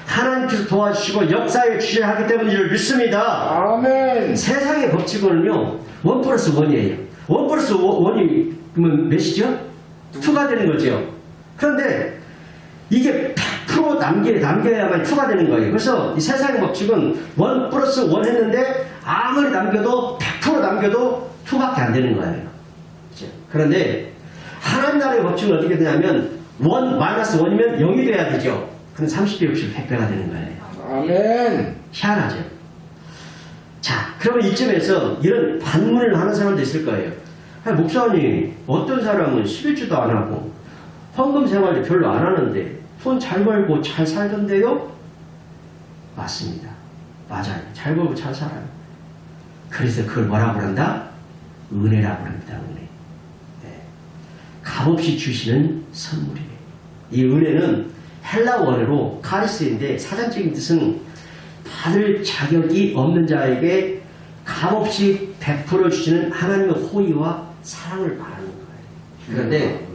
하나님께서 도와주시고 역사에 취하기 때문인 줄 믿습니다. 아멘. 세상의 법칙은요 1 플러스 1이에요. 1 플러스 1이 그러면 몇이죠? 2가 되는 거죠. 그런데 이게 100% 남겨야만 2가 되는 거예요. 그래서 이 세상의 법칙은 1 플러스 1 했는데 아무리 남겨도 100% 남겨도 2밖에 안 되는 거예요. 그렇죠? 그런데 하나님 나라의 법칙은 어떻게 되냐면 1 마이너스 1이면 0이 돼야 되죠. 그럼 30배, 60, 100배가 되는 거예요. 아멘. 희한하죠. 자, 그러면 이쯤에서 이런 반문을 하는 사람도 있을 거예요. 아니, 목사님, 어떤 사람은 11주도 안 하고 헌금 생활도 별로 안 하는데 돈 잘 벌고 잘 살던데요? 맞습니다. 맞아요. 잘 벌고 잘 살아요. 그래서 그걸 뭐라고 그런다? 은혜라고 합니다. 은혜. 네. 값없이 주시는 선물이에요. 이 은혜는 헬라 원어로 카리스인데 사전적인 뜻은 받을 자격이 없는 자에게 값없이 베풀어 주시는 하나님의 호의와 사랑을 말하는 거예요. 그런데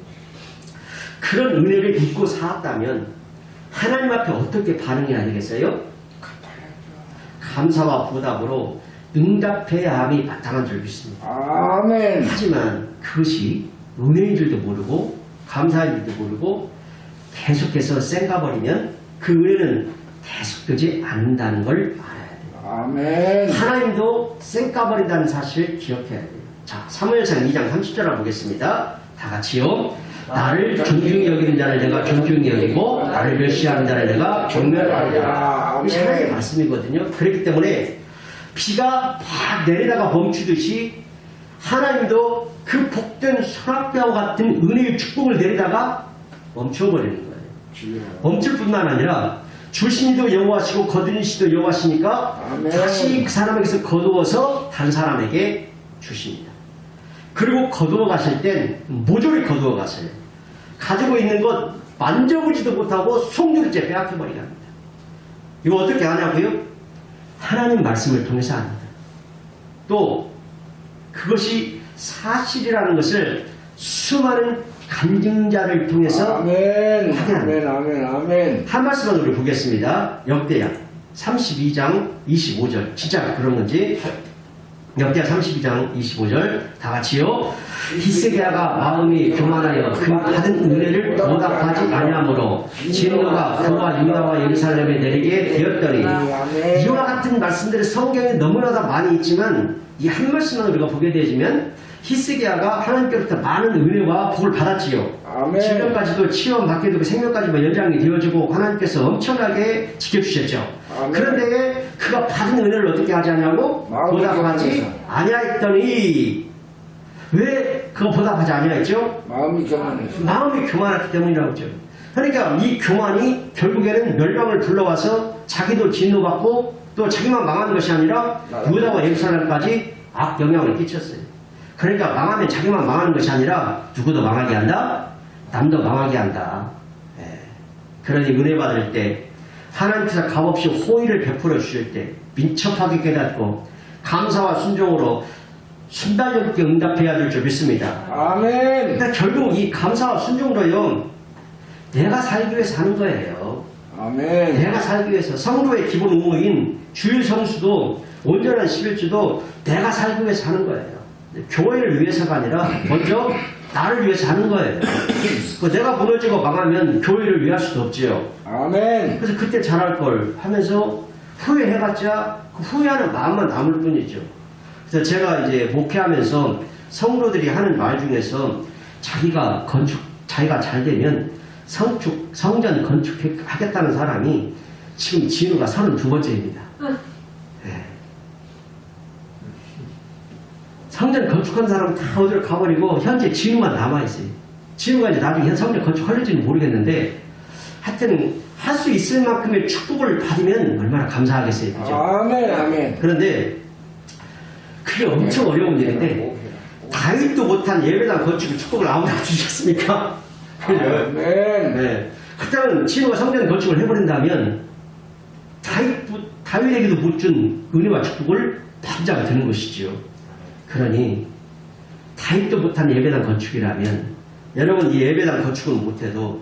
그런 은혜를 잊고 살았다면 하나님 앞에 어떻게 반응해야 되겠어요? 감사와 보답으로 응답해야 함이 마땅한 줄 믿습니다. 아멘. 하지만 그것이 은혜인 줄도 모르고 감사인 줄도 모르고 계속해서 쌩가버리면 그 은혜는 계속되지 않는다는 걸 알아야 돼요. 아멘. 하나님도 쌩까버린다는 사실을 기억해야 돼요. 자, 사무엘상 2장 30절을 보겠습니다. 다 같이요. 나를 존중히 여기는 자를 내가 존중히 여기고 나를 멸시하는 자를 내가 경멸하리라. 이게 하나님의 말씀이거든요. 그렇기 때문에 비가 막 내리다가 멈추듯이 하나님도 그 복된 소낙비와 같은 은혜의 축복을 내리다가 멈춰버리는 거예요. 멈출 뿐만 아니라 주신 이도 여호와시고 거두는 이도 여호와시니까 아멘. 다시 그 사람에게서 거두어서 다른 사람에게 주십니다. 그리고 거두어 가실 땐 모조리 거두어 가세요. 가지고 있는 것 만져보지도 못하고 송두리째 빼앗겨버리게 합니다. 이거 어떻게 하냐고요? 하나님 말씀을 통해서 합니다. 또 그것이 사실이라는 것을 수많은 간증자를 통해서 아멘. 확인합니다. 아멘. 아멘. 아멘. 한 말씀만 우리 보겠습니다. 역대야 32장 25절 진짜 그런 건지 역대하 32장 25절 다 같이요. 히스기야가 마음이 교만하여 그 받은 은혜를 보답하지 아니하므로 진노가 그와 유다와 예루살렘에 내리게 되었더니, 이와 같은 말씀들이 성경에 너무나도 많이 있지만 이 한 말씀만 우리가 보게 되지만 히스기야가 하나님께로부터 많은 은혜와 복을 받았지요. 아멘. 질병까지도 치유받게 되고 생명까지 연장이 되어지고 하나님께서 엄청나게 지켜주셨죠. 아멘. 그런데 그가 받은 은혜를 어떻게 하지 않냐고? 마음이 보답하지 교만해서. 아니하였더니, 왜 그거 보답하지 아니하였죠? 마음이 교만해서. 마음이 교만했기 때문이라고 했죠. 그러니까 이 교만이 결국에는 멸망을 불러와서 자기도 진노받고 또 자기만 망하는 것이 아니라 유다와 예루살렘까지 악 영향을 끼쳤어요. 그러니까 망하면 자기만 망하는 것이 아니라 누구도 망하게 한다? 남도 망하게 한다. 예. 그러니 은혜 받을 때 하나님께서 값없이 호의를 베풀어 주실 때 민첩하게 깨닫고 감사와 순종으로 순발력 있게 응답해야 될 줄 믿습니다. 아멘. 그러니까 결국 이 감사와 순종도요, 내가 살기 위해서 하는 거예요. 아멘. 내가 살기 위해서. 성도의 기본 의무인 주일 성수도 온전한 11주도 내가 살기 위해서 하는 거예요. 교회를 위해서가 아니라 먼저 나를 위해서 하는 거예요. 내가 무너지고 망하면 교회를 위할 수도 없지요. 아멘. 그래서 그때 잘할 걸 하면서 후회해봤자 그 후회하는 마음만 남을 뿐이죠. 그래서 제가 이제 목회하면서 성도들이 하는 말 중에서 자기가 잘 되면 성전 건축하겠다는 사람이 지금 진우가 32번째입니다. 네. 성전 건축한 사람은 다 어디로 가버리고 현재 진우만 남아있어요. 진우가 이제 나중에 성전 건축할지는 모르겠는데 하여튼 할 수 있을 만큼의 축복을 받으면 얼마나 감사하겠어요. 그죠? 아멘. 아멘. 그런데 그게 엄청 어려운 일인데 다윗도 못한 예배당 건축을 축복을 아무나 주셨습니까? 그죠? 아멘. 네. 그때는 진우가 성전 건축을 해버린다면 다윗에게도 못 준 은혜와 축복을 남자가 되는 것이지요. 그러니 다윗도 못한 예배당 건축이라면 여러분 이 예배당 건축은 못해도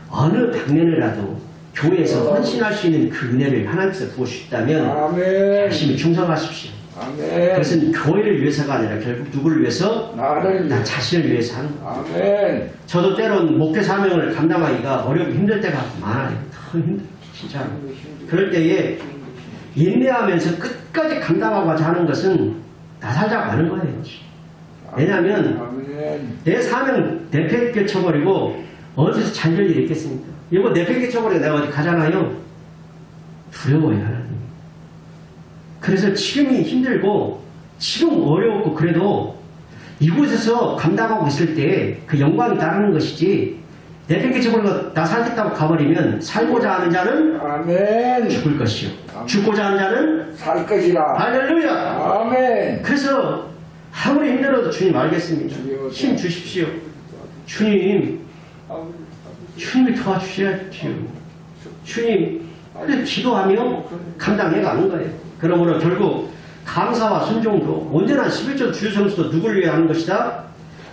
어느 방면이라도 교회에서 헌신할 수 있는 그 은혜를 하나님께서 부어주셨다면 아멘. 열심히 충성하십시오. 아멘. 그것은 교회를 위해서가 아니라 결국 누구를 위해서? 나를 나 자신을 위해서 하는 거예요. 아멘. 저도 때론 목회 사명을 감당하기가 어렵고 힘들 때가 많아요. 더 힘들어요. 진짜. 그럴 때에 인내하면서 끝까지 감당하고자 하는 것은 나 살자고 하는 거예요. 왜냐하면 아멘. 내 사명 내팽개 쳐버리고 어디서 잘 될 일이 있겠습니까? 이거 내팽개 쳐버리고 내가 어디 가잖아요. 두려워요, 하나님. 그래서 지금이 힘들고 지금 어려웠고 그래도 이곳에서 감당하고 있을 때 그 영광이 따르는 것이지 내팽개 쳐버리고 나 살겠다고 가버리면 살고자 하는 자는 아멘. 죽을 것이요. 죽고자 하는 자는 살 것이라. 할렐루야. 아멘. 그래서 아무리 힘들어도 주님 알겠습니다. 힘 주십시오. 주님이 도와주셔야지요. 주님, 그래서 기도하며 감당해가는 거예요. 그러므로 결국 감사와 순종도 온전한 11조 주유성수도 누구를 위해 하는 것이다?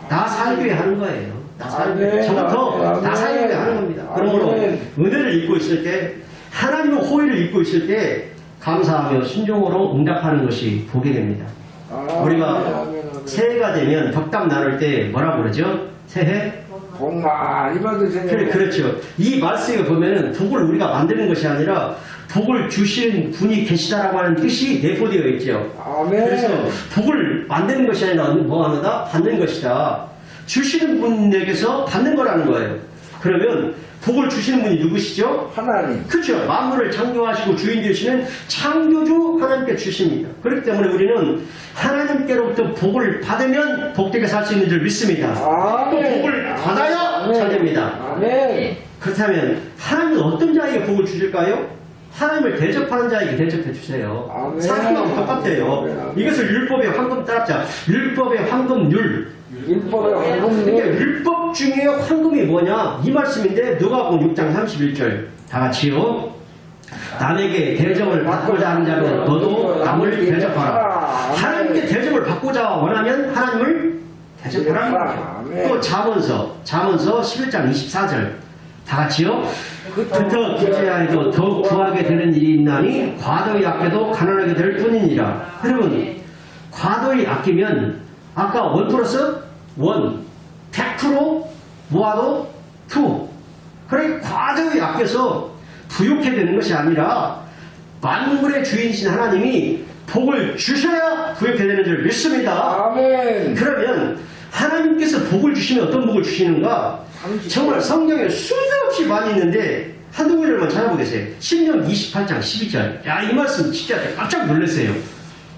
나 살기 위해 하는 거예요. 나 살기 위해. 저부터 나 살기 위해 하는 겁니다. 그러므로 은혜를 입고 있을 때, 하나님의 호의를 입고 있을 때 감사하며 순종으로 응답하는 것이 복이 됩니다. 우리가 새해가 되면 덕담 나눌 때 뭐라고 그러죠? 새해? 복 많이 받으세요. 그렇죠. 이 말씀에 보면은 복을 우리가 만드는 것이 아니라 복을 주시는 분이 계시다라고 하는 뜻이 내포되어 있죠. 아멘. 그래서 복을 만드는 것이 아니라 뭐 하는다? 받는 것이다. 주시는 분에게서 받는 거라는 거예요. 그러면 복을 주시는 분이 누구시죠? 하나님. 그렇죠. 만물을 창조하시고 주인 되시는 창조주 하나님께 주십니다. 그렇기 때문에 우리는 하나님께로부터 복을 받으면 복되게 살 수 있는 줄 믿습니다. 또 아멘. 복을 받아야 잘 됩니다. 아멘. 그렇다면 하나님은 어떤 자에게 복을 주실까요? 하나님을 대접하는 자에게 대접해 주세요. 아멘. 사람하고 똑같아요. 아멘. 이것을 율법의 황금 따랍자. 율법의 황금률. 율법의 그러니까 황금률. 율법 중에 황금이 뭐냐? 이 말씀인데 누가복음 6장 31절 다 같이요. 남에게 대접을 받고자 하는 자는 너도 남을 대접하라. 하나님께 대접을 받고자 원하면 하나님을 대접하라. 또 잠언서 11장 24절 다 같이요. 그터 기제하여도 더욱 구하게 되는 일이 있나니 과도히 아껴도 가난하게 될 뿐이니라. 여러분 과도히 아끼면 아까 1 플러스 1 100% 모아도 2. 그러니 과도히 아껴서 부욕해 되는 것이 아니라 만물의 주인이신 하나님이 복을 주셔야 부욕해 되는 줄 믿습니다. 아멘. 그러면 하나님께서 복을 주시면 어떤 복을 주시는가? 정말 성경에 수없이 많이 있는데 한두 구절만 찾아보겠어요. 신명 28장 12절. 야, 이 말씀 진짜 깜짝 놀랐어요.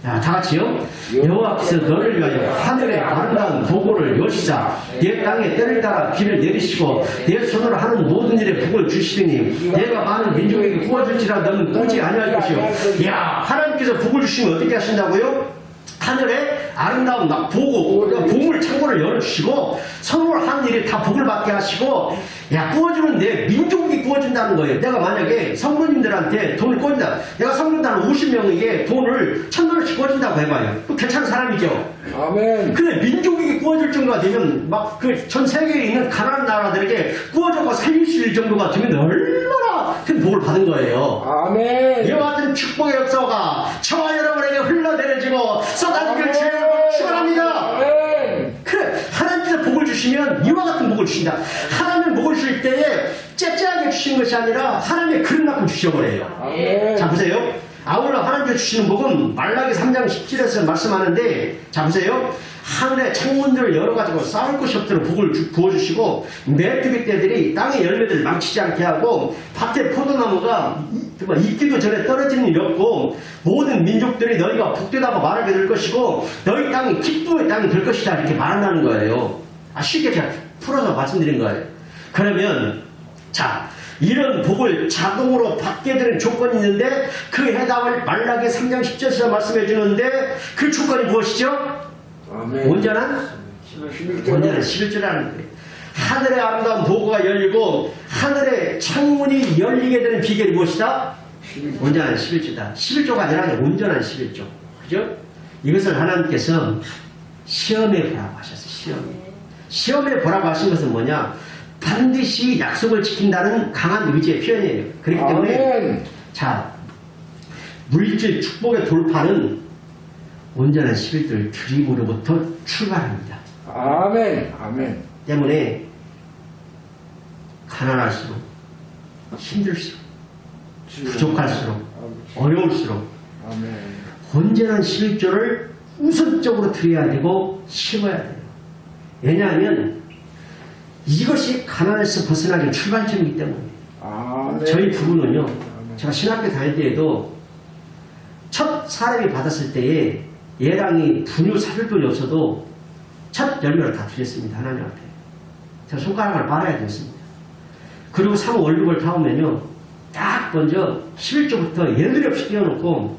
야, 다 같이요. 여호와께서 너를 위하여 하늘의 아름다운 보고를 여시자 내 땅에 때를 따라 비를 내리시고 내 손으로 하는 모든 일에 복을 주시더니 내가 많은 민족에게 구워줄지라 너는 꾸지 아니할 것이요. 야, 하나님께서 복을 주시면 어떻게 하신다고요? 하늘에 아름다운 보고, 보물 창고를 열어주시고, 선물 하는 일에 다 복을 받게 하시고, 야, 구워주는 내 민족이 구워준다는 거예요. 내가 만약에 성도님들한테 돈을 꿔준다. 내가 성도단 50명에게 돈을 1,000원씩 꿔준다고 해봐요. 또 괜찮은 사람이죠. 아멘. 근데 민족에게 구워줄 정도가 되면, 막 그 전 세계에 있는 가난한 나라들에게 구워줘서 살릴 수 있을 정도가 되면 얼마나 큰 복을 받은 거예요. 아멘. 이와 같은 축복의 역사가 저와 여러분에게 흘러내려지고 쏟아지길 주님으로 축원합니다. 아멘. 그래, 하나님께서 복을 주시면 이와 같은 복을 주신다. 하나님 복을 주실 때에 째째하게 주시는 것이 아니라 하나님의 그릇만큼 주셔버려요. 아멘. 자, 보세요. 아울러 하나님께서 주시는 복은 말라기 3장 17절에서 말씀하는데, 자, 보세요. 하늘의 창문들을 열어가지고 쌓을 곳이 없도록 복을 부어주시고, 메뚜기 떼들이 땅의 열매들을 망치지 않게 하고, 밭에 포도나무가 익기도 전에 떨어지는 일 없고, 모든 민족들이 너희가 복되다고 말하게 될 것이고, 너희 땅이 기쁨의 땅이 될 것이다. 이렇게 말한다는 거예요. 아, 쉽게 제가 풀어서 말씀드린 거예요. 그러면, 자, 이런 복을 자동으로 받게 되는 조건이 있는데, 그 해답을 말라기 3장 10절에서 말씀해 주는데, 그 조건이 무엇이죠? 아멘. 온전한 11조라는 거예요. 하늘의 아름다운 보고가 열리고 하늘의 창문이 열리게 되는 비결이 무엇이다? 온전한 11조다. 11조가 아니라 온전한 11조. 그죠? 이것을 하나님께서 시험해 보라고 하셨어요. 시험해 보라고 하신 것은 뭐냐? 반드시 약속을 지킨다는 강한 의지의 표현이에요. 그렇기 때문에 아멘. 자, 물질 축복의 돌파는 온전한 11조를 드림으로부터 출발합니다. 아멘. 아멘. 때문에 가난할수록 힘들수록 부족할수록 어려울수록 아멘. 온전한 11조를 우선적으로 드려야 되고 심어야 돼요. 왜냐하면 이것이 가난에서 벗어나기 출발점이기 때문에. 아멘. 저희 부부는요, 제가 신학교 다닐 때에도 첫 사람이 받았을 때에 예랑이 분유 사줄 돈이 없어도 첫 열매를 다 드렸습니다. 하나님한테. 제가 손가락을 빨아야 됐습니다. 그리고 3월 월급을 타오면요, 딱 먼저 11조부터 예들이 없이 띄워놓고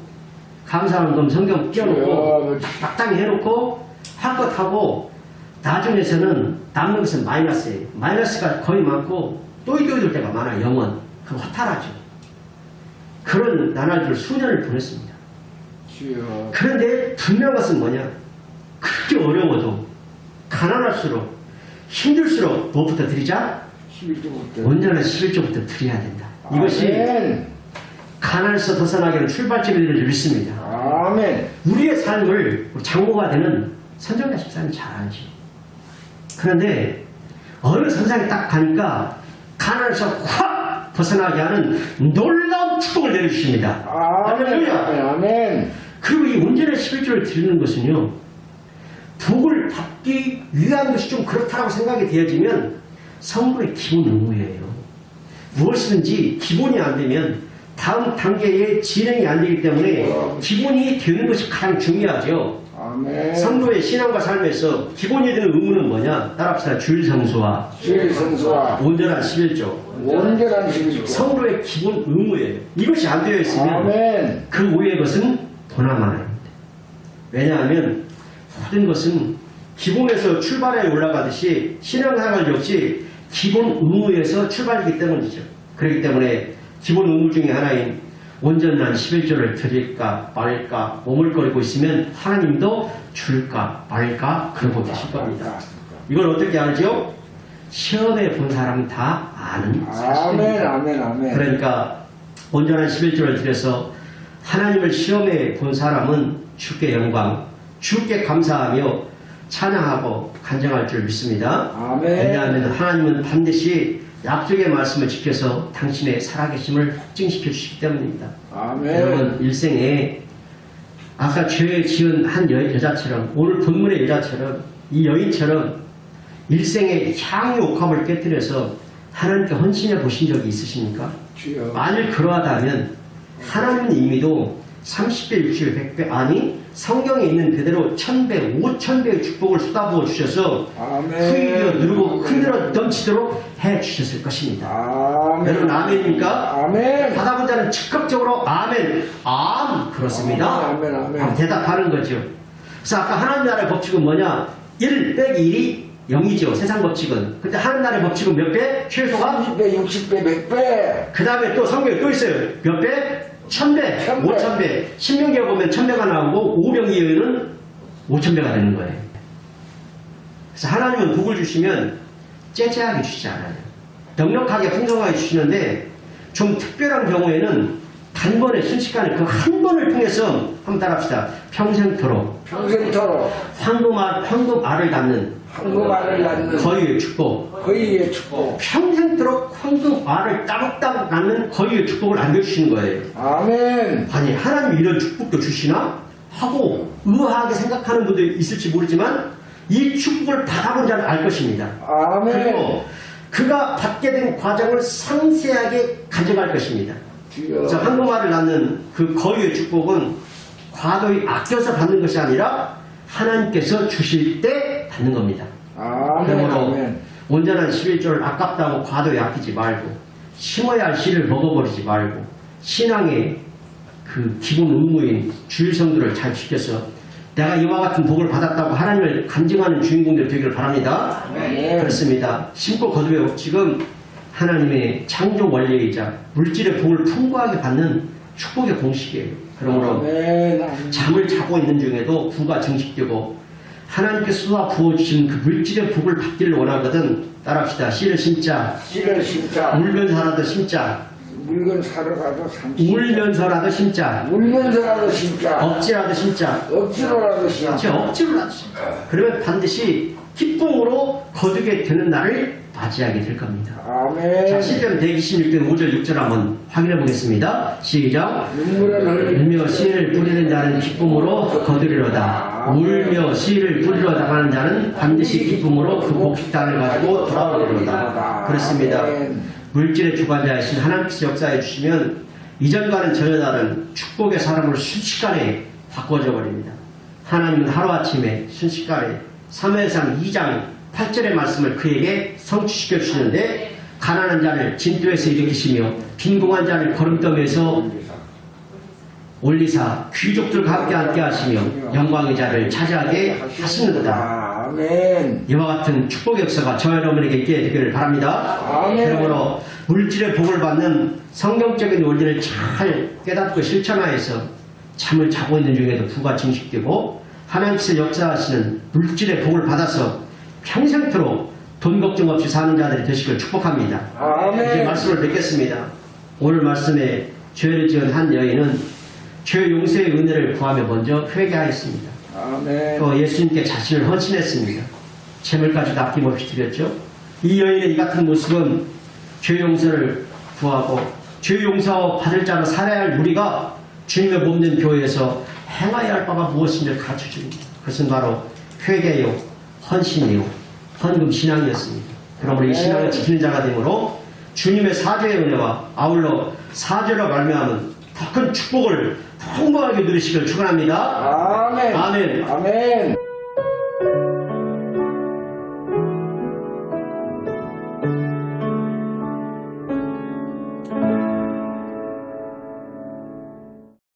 감사하는 놈 성경 띄워놓고 딱땅히 해놓고 할 것 하고 나중에서는 남는 것은 마이너스예요. 마이너스가 거의 많고 또이또이들 때가 많아요. 영원. 그거 허탈하죠. 그런 나날들 수년을 보냈습니다. 주여. 그런데 분명한 것은 뭐냐? 그렇게 어려워도 가난할수록 힘들수록 무엇부터 드리자? 11조부터. 온전한 11조부터 드려야 된다. 이것이 아멘. 가난에서 벗어나기는 출발점이 되는 줄 믿습니다. 아멘. 우리의 삶을 우리 장모가 되는 선정자 집사님 잘 알지. 그런데 어느 선상에 딱 가니까 가난에서 확 벗어나게 하는 놀라운 축복을 내려주십니다. 아멘. 할렐루야. 아멘. 그리고 이 온전한 11조를 드리는 것은요, 복을 받기 위한 것이 좀 그렇다고 생각이 되어지면 성도의 기본 의무예요. 무엇이든지 기본이 안 되면 다음 단계의 진행이 안 되기 때문에 기본이 되는 것이 가장 중요하죠. 아멘. 성도의 신앙과 삶에서 기본이 되는 의무는 뭐냐? 따라합시다. 주일 성수와 주의 성수와 온전한 11조. 온전한 11조. 성도의 기본 의무예요. 이것이 안 되어 있으면 아멘. 그 외의 것은 도나마나입니다. 왜냐하면 모든 것은 기본에서 출발해 올라가듯이 신앙생활 역시 기본 의무에서 출발이기 때문이죠. 그렇기 때문에 기본 의무 중에 하나인 온전한 11조를 드릴까 말까 머물거리고 있으면 하나님도 줄까 말까 그러고 계실 겁니다. 이걸 어떻게 알죠? 시험에 본 사람은 다 아는 아멘. 사실입니다. 아멘. 아멘. 그러니까 온전한 11조를 드려서 하나님을 시험에 본 사람은 주께 영광, 주께 감사하며 찬양하고 간증할 줄 믿습니다. 아멘. 왜냐하면 하나님은 반드시 약속의 말씀을 지켜서 당신의 살아계심을 확증시켜 주시기 때문입니다. 아멘. 여러분 일생에 아까 죄 지은 한 여자처럼 오늘 본문의 여자처럼 이 여인처럼 일생에 향유옥합을 깨뜨려서 하나님께 헌신해 보신 적이 있으십니까? 주여. 만일 그러하다면 하나님은 이미도 30배, 60배, 100배 아니 성경에 있는 그대로 1000배, 5000배의 축복을 쏟아부어 주셔서 아멘. 후이되어 누르고 흔들어 넘치도록 해 주셨을 것입니다. 아멘. 여러분 아멘입니까? 아멘. 받아본 자는 즉각적으로 아멘, 그렇습니다. 아멘, 아멘. 대답하는 거죠. 그래서 아까 하나님 나라의 법칙은 뭐냐? 1 빼기 1이 0이죠. 세상 법칙은. 근데 하나님 나라의 법칙은 몇 배? 최소가? 30배, 60배, 100배. 그 다음에 또 성경에 또 있어요. 몇 배? 1000배, 1000배. 5000배. 신명기에 보면 1000배가 나오고 오병이어는 5000배가 되는 거예요. 그래서 하나님은 복을 주시면 째째하게 주시지 않아요. 넉넉하게 풍성하게 주시는데 좀 특별한 경우에는 단번에 순식간에 그 한 번을 통해서 한번 따라합시다. 평생토록 평생토록 황도말을 닮는 황금알을 낳는 거위의 축복, 거위의 축복. 평생토록 황도말을 따박따박 낳는 거위의 축복을 안겨주시는 거예요. 아멘. 아니 하나님 이런 축복도 주시나? 하고 의아하게 생각하는 분도 있을지 모르지만 이 축복을 받아본 자는 알 것입니다. 아멘. 그리고 그가 받게 된 과정을 상세하게 가져갈 것입니다. 주여. 그래서 한국말을 낳는 그 거위의 축복은 과도히 아껴서 받는 것이 아니라 하나님께서 주실 때 받는 겁니다. 아멘. 그러므로 아멘. 온전한 11조를 아깝다고 과도히 아끼지 말고 심어야 할 씨를 먹어버리지 말고 신앙의 그 기본 의무인 주일 성도를 잘 지켜서 내가 이와 같은 복을 받았다고 하나님을 간증하는 주인공들 되기를 바랍니다. 아멘. 그렇습니다. 심고 거두의 법칙은 하나님의 창조 원리이자 물질의 복을 풍부하게 받는 축복의 공식이에요. 그러므로 아멘. 아멘. 잠을 자고 있는 중에도 부가 증식되고 하나님께서 쏟아 부어주신 그 물질의 복을 받기를 원하거든 따라합시다. 씨를 심자, 씨를 심자. 울면서라도 심자, 물건 사러 가도 삼십. 울면서라도 심자, 울면서라도 심자. 억지라도 심자, 억지로라도 심자. 억지로라도 심자. 그러면 반드시 기쁨으로 거두게 되는 날을 맞이하게 될 겁니다. 자, 아멘. 시편 126편 5절 6절 한번 확인해 보겠습니다. 시작. 눈물을 울며 씨를 뿌리는 자는 기쁨으로 거두리로다. 울며 씨를 뿌리러 나가는 자는 반드시 기쁨으로 그 복식단을 가지고 돌아오리로다. 그렇습니다. 물질의 주관자이신 하나님께서 역사해 주시면 이전과는 전혀 다른 축복의 사람을 순식간에 바꿔줘 버립니다. 하나님은 하루아침에 순식간에 사무엘상 2장 8절의 말씀을 그에게 성취시켜 주시는데 가난한 자를 진토에서 일으키시며 빈궁한 자를 거름더미에서 올리사 귀족들과 함께 앉게 하시며 영광의 자를 차지하게 하시는도다. 아멘. 이와 같은 축복의 역사가 저 여러분에게 있게 되기를 바랍니다. 아멘. 그러므로 물질의 복을 받는 성경적인 원리를 잘 깨닫고 실천하여서 잠을 자고 있는 중에도 부가 증식되고 하나님께서 역사하시는 물질의 복을 받아서 평생토록 돈 걱정 없이 사는 자들이 되시길 축복합니다. 아멘. 이제 말씀을 뵙겠습니다. 오늘 말씀에 죄를 지은 한 여인은 죄 용서의 은혜를 구하며 먼저 회개하였습니다. 아멘. 또 예수님께 자신을 헌신했습니다. 재물까지도 아낌없이 드렸죠. 이 여인의 이 같은 모습은 죄 용서를 구하고 죄 용서 받을 자로 살아야 할 우리가 주님의 몸된 교회에서 행하여야 할 바가 무엇인지를 가르쳐줍니다. 그것은 바로 회개요, 헌신이요, 헌금 신앙이었습니다. 그러므로 이 신앙을 지키는 자가 되므로 주님의 사죄의 은혜와 아울러 사죄로 말미암은 더 큰 축복을 풍부하게 누리시길 축원합니다. 아멘. 아멘. 아멘.